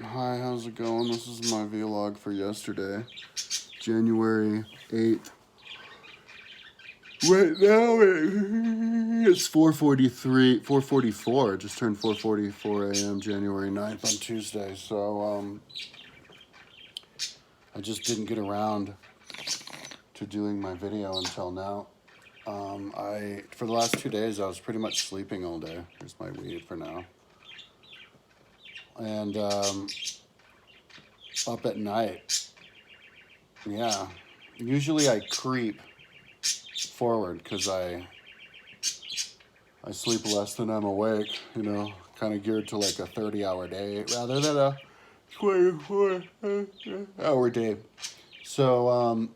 Hi, how's it going? This is my vlog for yesterday, January 8th. Right now it's 4:44. It just turned 4:44 a.m. January 9th on Tuesday. So I just didn't get around to doing my video until now. For the last 2 days I was pretty much sleeping all day. Here's my weed for now. And up at night. Yeah. Usually I creep forward because I sleep less than I'm awake, kind of geared to like a 30-hour day rather than a 24-hour day. So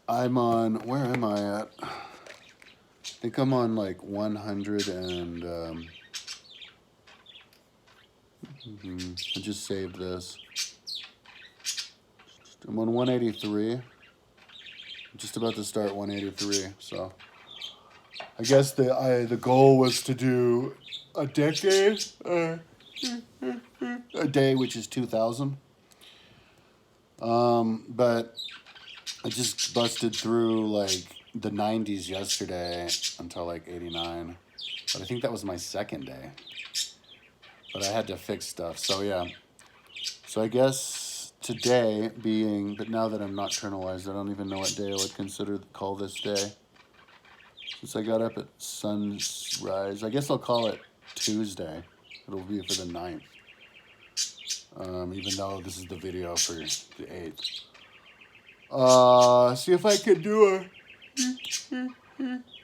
I'm on, where am I at? I think I'm on like 100 and I just saved this. I'm on 183. I'm just about to start 183. So I guess the goal was to do a decade, a day, which is 2,000. But I just busted through like the 90s yesterday until like 89. But I think that was my second day. But I had to fix stuff. So yeah. So I guess today being, but now that I'm nocturnalized, I don't even know what day I would call this day. Since I got up at sunrise, I guess I'll call it Tuesday. It'll be for the 9th. Even though this is the video for the 8th. See if I could do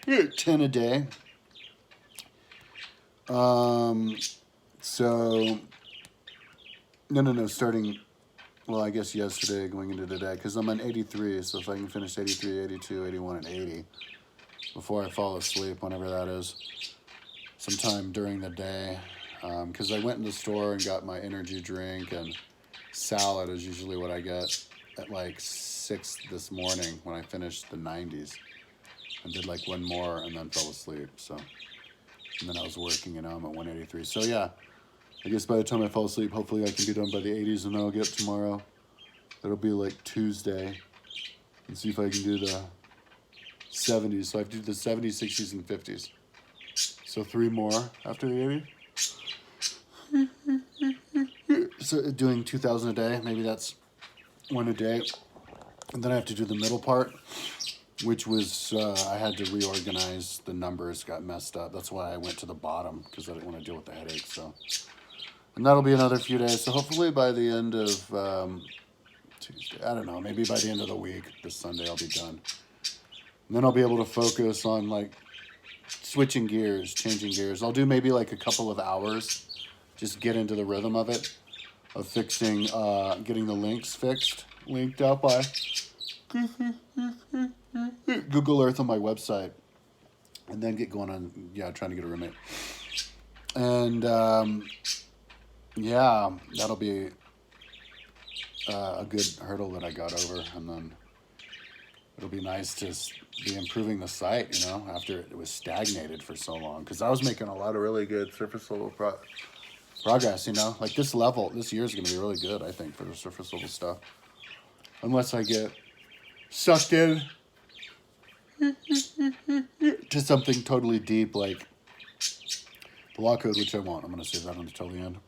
a 10 a day. So, no, starting, well, I guess yesterday going into today, because I'm on 83, so if I can finish 83, 82, 81, and 80 before I fall asleep, whenever that is, sometime during the day, because I went in the store and got my energy drink, and salad is usually what I get at like 6 this morning when I finished the 90s. I did like one more and then fell asleep, so, and then I was working, and now I'm at 183, so yeah. I guess by the time I fall asleep, hopefully I can be done by the 80s, and then I'll get tomorrow. That'll be like Tuesday. And see if I can do the 70s. So I have to do the 70s, 60s, and 50s. So 3 more after the 80. So doing 2,000 a day, maybe that's 1 a day. And then I have to do the middle part, which was, I had to reorganize. The numbers got messed up. That's why I went to the bottom, because I didn't want to deal with the headache, so. And that'll be another few days. So hopefully by the end of Tuesday, I don't know, maybe by the end of the week, this Sunday, I'll be done. And then I'll be able to focus on like switching gears, changing gears. I'll do maybe like a couple of hours, just get into the rhythm of it, of fixing, getting the links linked up by Google Earth on my website. And then get going on, trying to get a roommate. And, yeah, that'll be a good hurdle that I got over, and then it'll be nice to be improving the site, after it was stagnated for so long, because I was making a lot of really good surface level progress, like this year is going to be really good, I think, for the surface level stuff, unless I get sucked in to something totally deep like block code, which I won't. I'm going to save that until the end.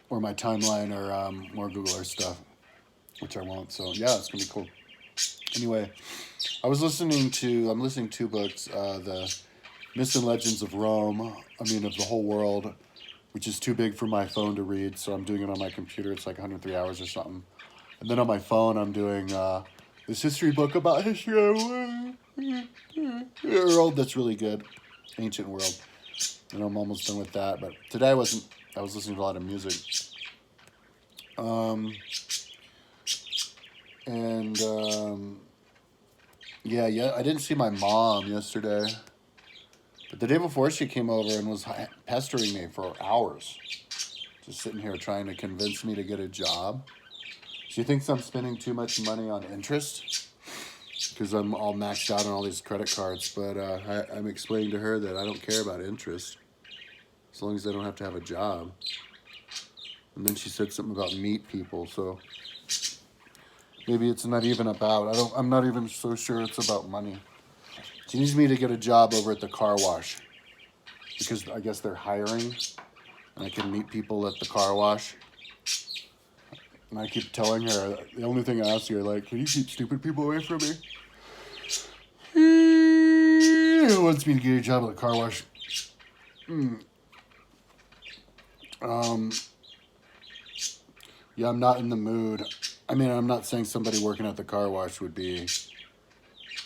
Or my timeline, or more Google Earth stuff, which I won't. So yeah, it's gonna be cool. Anyway, I'm listening to 2 books, the Myths and Legends of Rome, of the whole world, which is too big for my phone to read, so I'm doing it on my computer. It's like 103 hours or something. And then on my phone, I'm doing this history book about history of the world that's really good, Ancient World. And I'm almost done with that, but today I was listening to a lot of music. I didn't see my mom yesterday, but the day before she came over and was pestering me for hours, just sitting here trying to convince me to get a job. She thinks I'm spending too much money on interest, because I'm all maxed out on all these credit cards. But I'm explaining to her that I don't care about interest as long as I don't have to have a job. And then she said something about meet people, so maybe it's not even about. I'm not even so sure it's about money. She needs me to get a job over at the car wash because I guess they're hiring, and I can meet people at the car wash. And I keep telling her, the only thing I ask her, like, can you keep stupid people away from me? He wants me to get a job at the car wash. Yeah, I'm not in the mood. I mean, I'm not saying somebody working at the car wash would be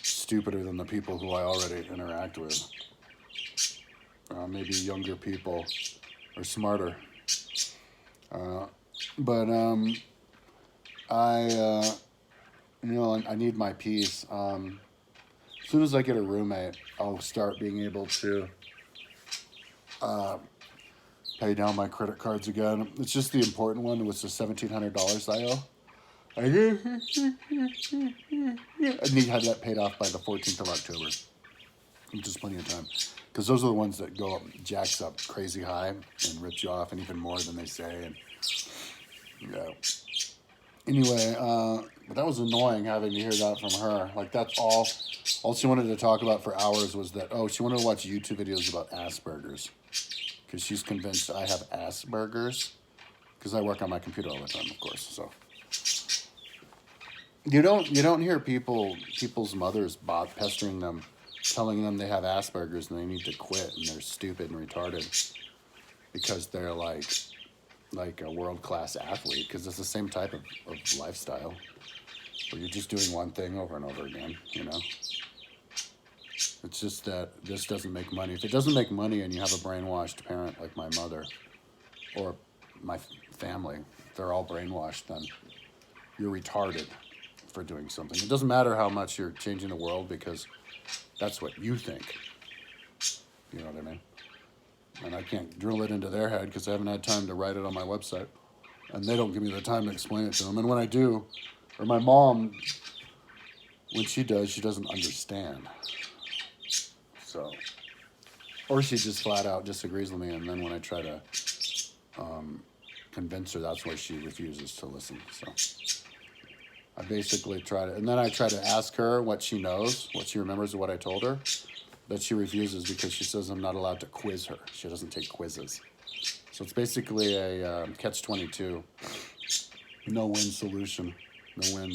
stupider than the people who I already interact with. Maybe younger people are smarter. But I need my peace. As soon as I get a roommate, I'll start being able to pay down my credit cards again. It's just the important one, which is $1,700 I owe. I need to have that paid off by the 14th of October, which is plenty of time. Because those are the ones that go up, jacks up crazy high and rips you off, and even more than they say. And yeah. Anyway, but that was annoying having to hear that from her. Like, that's all she wanted to talk about for hours was that, she wanted to watch YouTube videos about Asperger's. Because she's convinced I have Asperger's. Because I work on my computer all the time, of course. So you don't hear people's mothers pestering them, telling them they have Asperger's and they need to quit and they're stupid and retarded because they're like a world-class athlete, because it's the same type of lifestyle where you're just doing one thing over and over again, It's just that this doesn't make money. If it doesn't make money and you have a brainwashed parent like my mother or my family, if they're all brainwashed, then you're retarded for doing something. It doesn't matter how much you're changing the world because that's what you think. You know what I mean? And I can't drill it into their head because I haven't had time to write it on my website. And they don't give me the time to explain it to them. And when I do, or my mom, when she does, she doesn't understand. So, or she just flat out disagrees with me. And then when I try to convince her, that's why she refuses to listen. So I basically and then I try to ask her what she knows, what she remembers of what I told her. But she refuses because she says I'm not allowed to quiz her. She doesn't take quizzes. So it's basically a catch-22. No-win solution. No-win.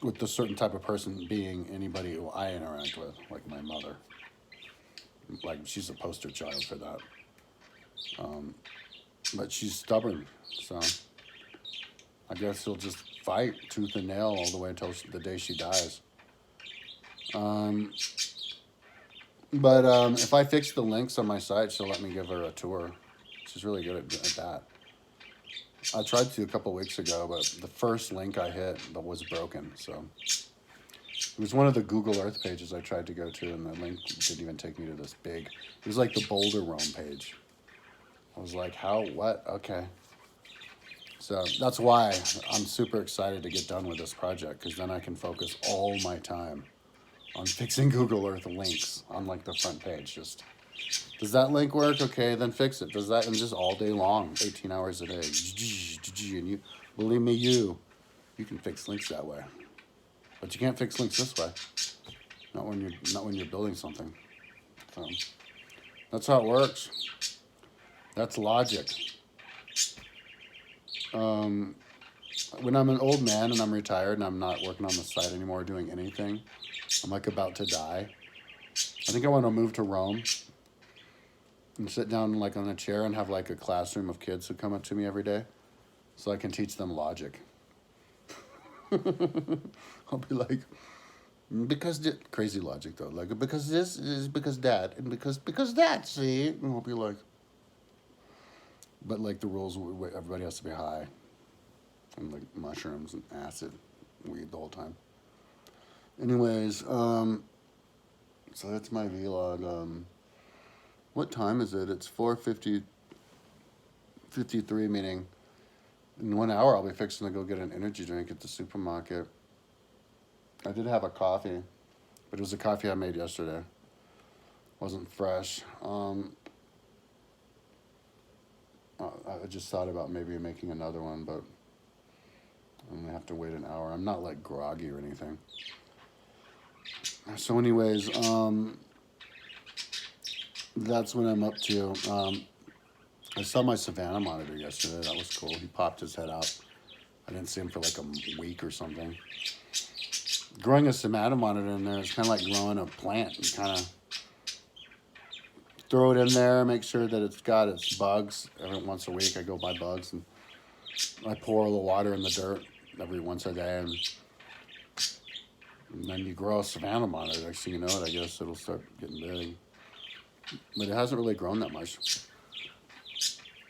With the certain type of person being anybody who I interact with, like my mother. Like, she's a poster child for that. But she's stubborn, so I guess she'll just fight tooth and nail all the way until the day she dies. But if I fix the links on my site, she'll let me give her a tour. She's really good at that. I tried to a couple weeks ago, but the first link I hit was broken. So it was one of the Google Earth pages I tried to go to, and the link didn't even take me to this big. It was like the Boulder Rome page. I was like, how? What? Okay. So that's why I'm super excited to get done with this project, because then I can focus all my time on fixing Google Earth links on like the front page. Just, does that link work? Okay, then fix it. Does that? And just all day long, 18 hours a day. And you, believe me, you can fix links that way, but you can't fix links this way. Not when you're building something. So that's how it works. That's logic. When I'm an old man and I'm retired and I'm not working on the site anymore, doing anything, I'm like about to die, I think I want to move to Rome and sit down like on a chair and have like a classroom of kids who come up to me every day so I can teach them logic. I'll be like, crazy logic though, like, because this is because that, and because that, see? And I'll be like, but like the rules, everybody has to be high, and like mushrooms and acid, weed the whole time. Anyways, so that's my vlog. What time is it? It's 4:53, meaning in 1 hour I'll be fixing to go get an energy drink at the supermarket. I did have a coffee, but it was a coffee I made yesterday. Wasn't fresh. I just thought about maybe making another one, but I'm gonna have to wait an hour. I'm not like groggy or anything. So, anyways, that's what I'm up to. I saw my Savannah monitor yesterday. That was cool. He popped his head out. I didn't see him for like a week or something. Growing a Savannah monitor in there is kind of like growing a plant. You kind of throw it in there, make sure that it's got its bugs. Every once a week, I go buy bugs and I pour a little water in the dirt every once a day, and then you grow a Savannah monitor. Next thing you know it, I guess it'll start getting big. But it hasn't really grown that much.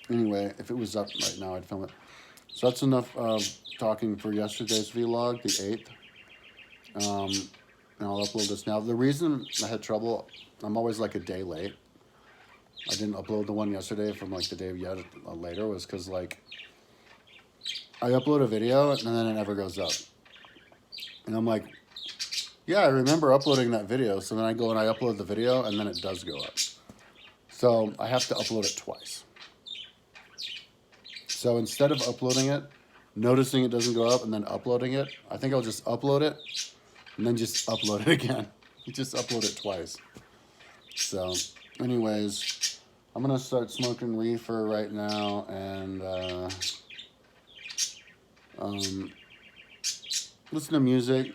Anyway, if it was up right now, I'd film it. So that's enough talking for yesterday's vlog, the 8th. And I'll upload this now. The reason I had trouble, I'm always like a day late. I didn't upload the one yesterday from like the day yet later was because like I upload a video and then it never goes up. And I'm like, yeah, I remember uploading that video. So then I go and I upload the video and then it does go up. So I have to upload it twice. So instead of uploading it, noticing it doesn't go up and then uploading it, I think I'll just upload it and then just upload it again. Just upload it twice. So anyways, I'm going to start smoking reefer right now and listen to music.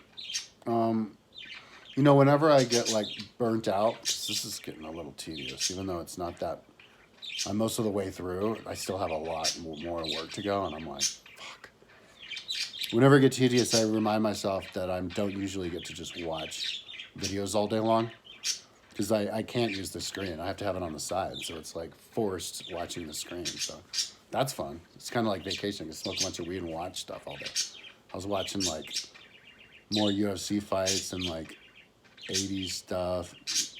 You know, whenever I get like burnt out, 'cause this is getting a little tedious, even though it's not that, I'm most of the way through, I still have a lot more work to go, and I'm like, fuck. Whenever I get tedious, I remind myself that I don't usually get to just watch videos all day long, because I can't use the screen. I have to have it on the side, so it's like forced watching the screen, so that's fun. It's kind of like vacation. I can smoke a bunch of weed and watch stuff all day. I was watching like more UFC fights and like 80s stuff,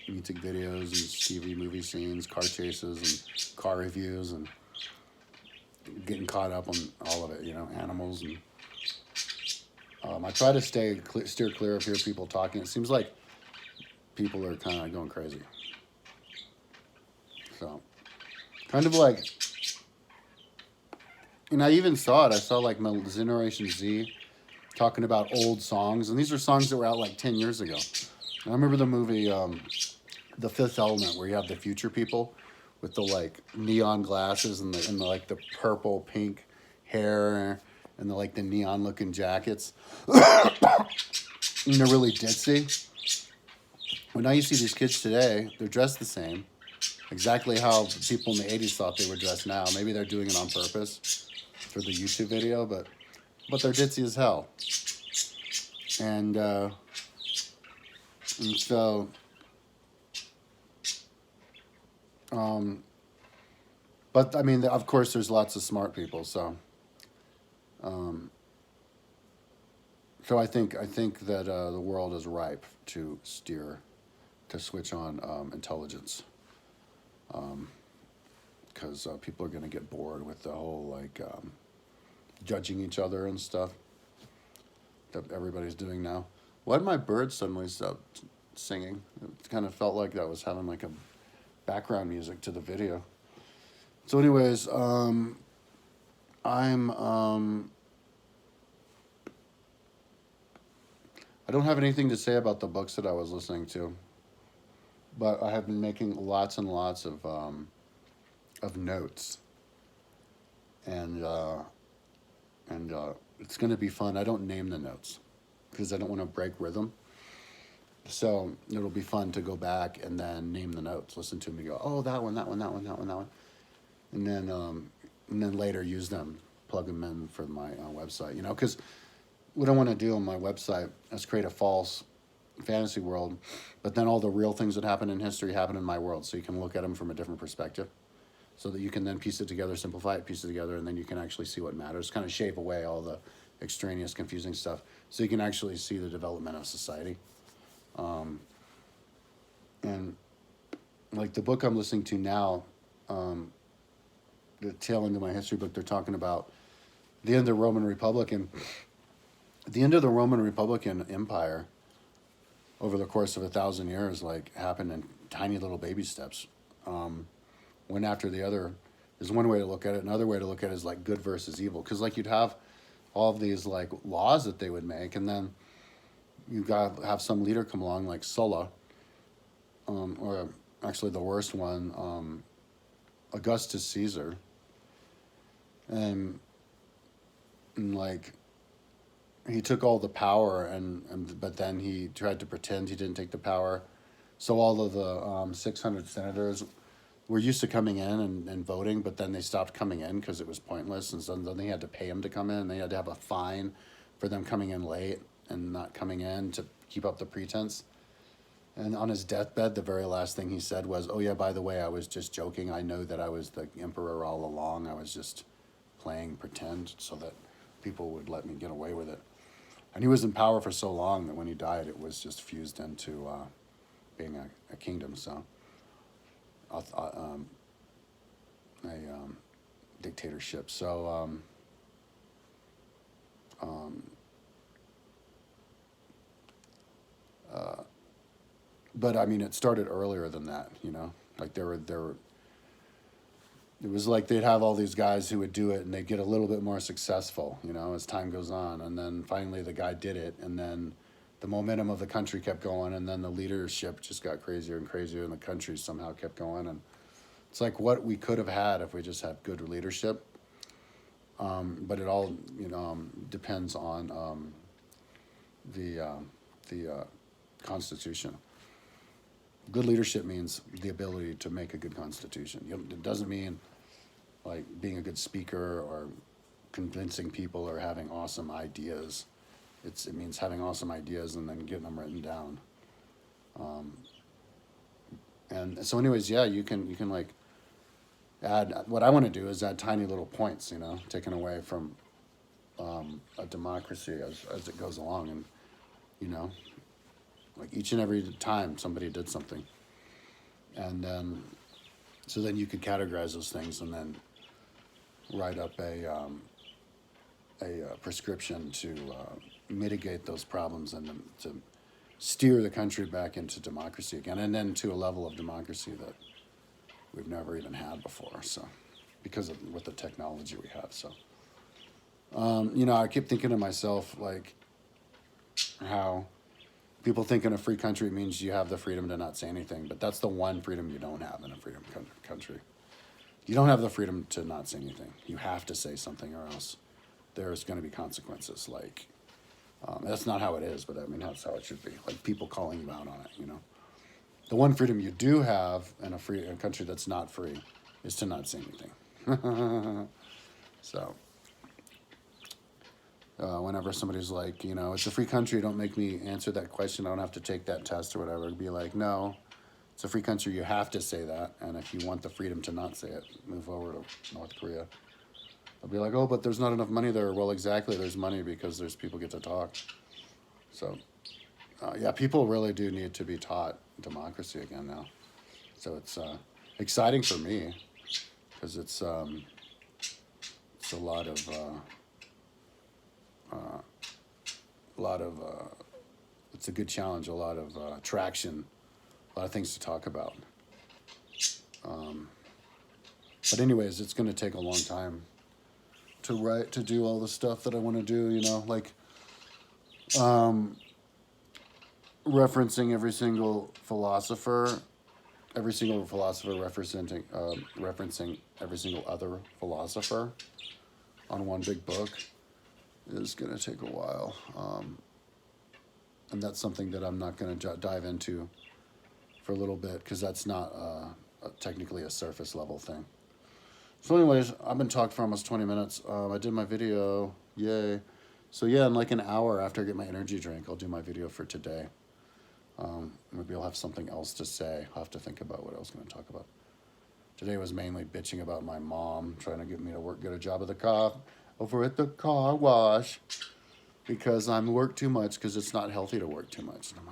music videos and TV movie scenes, car chases and car reviews, and getting caught up on all of it, you know, animals. And I try to steer clear of people talking. It seems like people are kind of going crazy. So, kind of like, and I even saw it. I saw like Generation Z talking about old songs, and these are songs that were out like 10 years ago. I remember the movie The Fifth Element, where you have the future people with the like neon glasses and the like the purple pink hair and the like the neon looking jackets. And they're really ditzy. Well, now you see these kids today, they're dressed the same, exactly how the people in the 80s thought they were dressed now. Maybe they're doing it on purpose for the YouTube video, but they're ditzy as hell. And so, but I mean, of course, there's lots of smart people. So, so I think that the world is ripe to switch on intelligence, because people are going to get bored with the whole like judging each other and stuff that everybody's doing now. Why did my bird suddenly stop singing? It kind of felt like that was having like a background music to the video. So anyways, I don't have anything to say about the books that I was listening to, but I have been making lots and lots of notes, and it's going to be fun. I don't name the notes because I don't want to break rhythm. So it'll be fun to go back and then name the notes, listen to them and go, oh, that one, and then later use them, plug them in for my website. You know, because what I want to do on my website is create a false fantasy world, but then all the real things that happen in history happen in my world, so you can look at them from a different perspective, so that you can then piece it together, simplify it, piece it together, and then you can actually see what matters, kind of shave away all the extraneous, confusing stuff, so you can actually see the development of society. And like the book I'm listening to now, the tail end of my history book, they're talking about the end of the Roman Republic, and the end of the Roman Republican Empire over the course of 1,000 years, like, happened in tiny little baby steps, one after the other. Is one way to look at it. Another way to look at it is like good versus evil, because like you'd have all of these like laws that they would make, and then you got to have some leader come along like Sulla, or actually the worst one, Augustus Caesar, and, like he took all the power, and but then he tried to pretend he didn't take the power. So all of the 600 senators were used to coming in and voting, but then they stopped coming in because it was pointless, and so then they had to pay them to come in. They had to have a fine for them coming in late and not coming in to keep up the pretense. And on his deathbed, the very last thing he said was, "Oh yeah, by the way, I was just joking. I know that I was the emperor all along. I was just playing pretend so that people would let me get away with it." And he was in power for so long that when he died, it was just fused into being a kingdom. So, a dictatorship. So, but I mean, it started earlier than that. You know, like there were. It was like they'd have all these guys who would do it, and they'd get a little bit more successful, you know, as time goes on. And then finally the guy did it, and then the momentum of the country kept going, and then the leadership just got crazier and crazier, and the country somehow kept going. And it's like what we could have had if we just had good leadership. But it all, you know, depends on the Constitution. Good leadership means the ability to make a good Constitution. It doesn't mean like being a good speaker or convincing people or having awesome ideas. It means having awesome ideas and then getting them written down. And so, anyways, yeah, you can like add. What I want to do is add tiny little points, you know, taken away from a democracy as it goes along, and you know, like each and every time somebody did something, and then so then you could categorize those things and then write up a prescription to mitigate those problems and to steer the country back into democracy again, and then to a level of democracy that we've never even had before. So, because of with the technology we have, so you know, I keep thinking to myself like how people think in a free country means you have the freedom to not say anything, but that's the one freedom you don't have in a freedom country. You don't have the freedom to not say anything. You have to say something, or else there's going to be consequences. Like, that's not how it is, but I mean, that's how it should be. Like people calling you out on it, you know. The one freedom you do have in a country that's not free is to not say anything. So, whenever somebody's like, you know, it's a free country, don't make me answer that question. I don't have to take that test or whatever. It'd be like, no, it's a free country. You have to say that. And if you want the freedom to not say it, move over to North Korea. I'll be like, oh, but there's not enough money there. Well, exactly. There's money because there's people get to talk. So, yeah, people really do need to be taught democracy again now. So it's exciting for me because it's a lot of it's a good challenge, a lot of traction, a lot of things to talk about. But anyways, it's going to take a long time to do all the stuff that I want to do, you know, like referencing every single philosopher referencing every single other philosopher on one big book is going to take a while. And that's something that I'm not going to dive into for a little bit because that's not technically a surface level thing. So anyways, I've been talking for almost 20 minutes. I did my video. Yay. So yeah, in like an hour after I get my energy drink, I'll do my video for today. Maybe I'll have something else to say. I'll have to think about what I was going to talk about. Today was mainly bitching about my mom trying to get me to get a job at the car over at the car wash because I'm work too much because it's not healthy to work too much. And I'm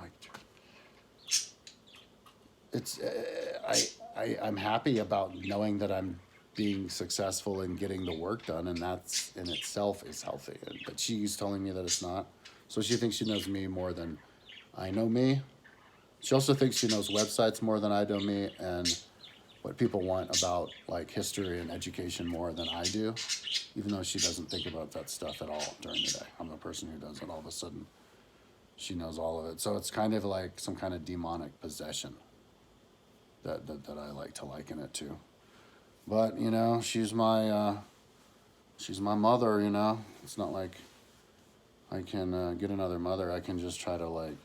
like, I'm happy about knowing that I'm being successful in getting the work done, and that's in itself is healthy. But she's telling me that it's not. So she thinks she knows me more than I know me. She also thinks she knows websites more than I know me, and what people want about like history and education more than I do, even though she doesn't think about that stuff at all during the day. I'm the person who does it. All of a sudden, she knows all of it. So it's kind of like some kind of demonic possession that I like to liken it to. But you know, she's my mother. You know, it's not like I can get another mother. I can just try to like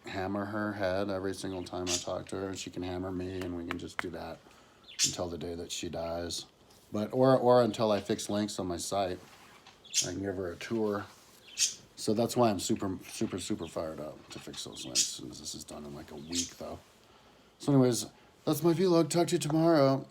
hammer her head every single time I talk to her, and she can hammer me, and we can just do that until the day that she dies. But or until I fix links on my site, I can give her a tour. So that's why I'm super fired up to fix those links. This is done in like a week though. So anyways, that's my vlog. Talk to you tomorrow.